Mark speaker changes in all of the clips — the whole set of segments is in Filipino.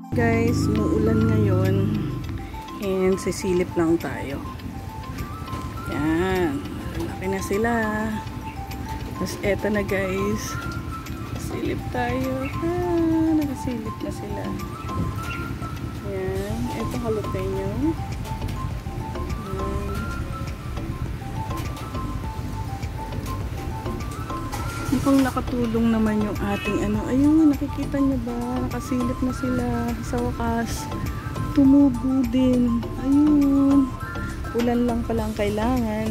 Speaker 1: Guys, muulan ngayon and sisilip lang tayo. Yan, malaki na sila. Tapos eto na guys, silip tayo. Nakasilip na sila. Yan, eto jalapeno. Mukhang nakatulong naman yung ating ayun, nakikita nyo ba? Nakasilip na sila sa wakas. Tumubo din. Ayun. Ulan lang pala ang kailangan.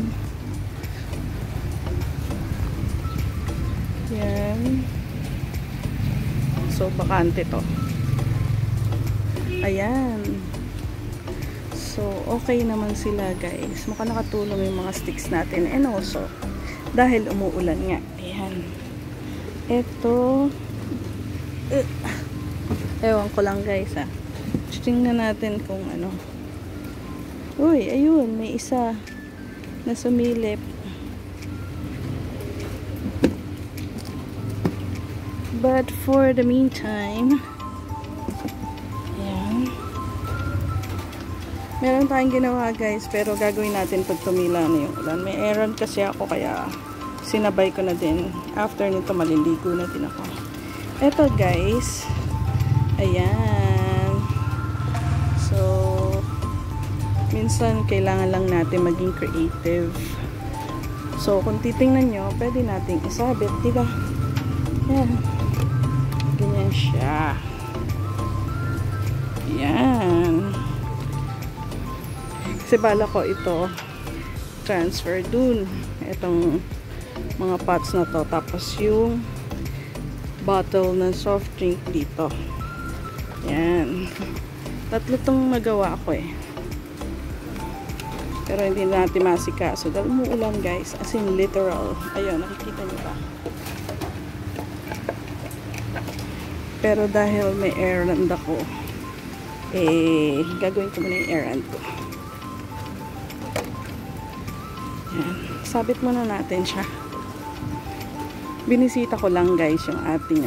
Speaker 1: Yan. So, bakante to. Ayan. So, okay naman sila guys. Mukhang nakatulong yung mga sticks natin. And also, dahil umuulan nga. Ayan. Ito. Ewan ko lang guys ha. Tingnan natin kung ano. Uy, ayun. May isa na sumilip. But for the meantime, ayan. Meron tayong ginawa guys. Pero gagawin natin pag tumila na yung ulan. May errand kasi ako kaya sinabay ko na din. After nito maliligo na din ako. Eto guys. Ayan. So, minsan kailangan lang natin maging creative. So, kung titingnan nyo, pwede nating isabit, diba? Ayan. Ganyan siya. Ayan. Kasi bala ko ito transfer dun. Itong mga pots na to. Tapos yung bottle ng soft drink dito. Yan. Tatlo tong nagawa ko eh. Pero hindi natin masikaso. Dahil umuulan guys. As in literal. Ayun, nakikita nyo ba? Pero dahil may errand ako, gagawin ko muna yung errand ko. Yan. Sabit muna natin siya. Binisita ko lang guys yung ating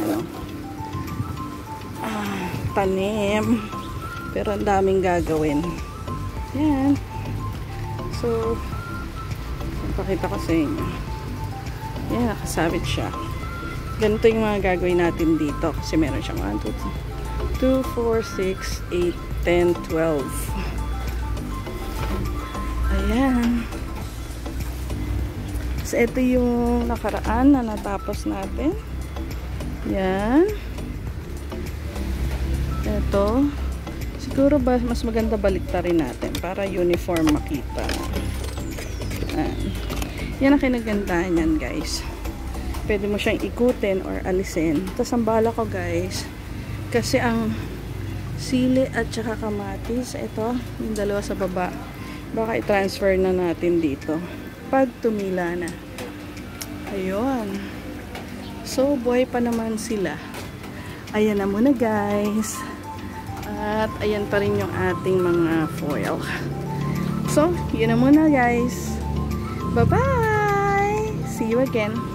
Speaker 1: tanim, pero ang daming gagawin. Yan. So pakita ko sa inyo. Yan, nakasabit siya. Ganito yung mga gagawin natin dito kasi meron siyang 1, 2, 4, 6, 8, 10, 12. Ayan. So, ito yung nakaraan na natapos natin. Yan. Ito. Siguro ba mas maganda baliktarin natin para uniform makita. Yan ang kinagandahan yan guys. Pwede mo siyang ikutin or alisin. Tapos ang bala ko guys, kasi ang sili at saka kamatis, ito, yung dalawa sa baba, baka i-transfer na natin dito pag tumila na. Ayun. So, buhay pa naman sila. Ayan na muna guys. At ayan pa rin yung ating mga foil. So, yun na muna guys. Bye-bye! See you again.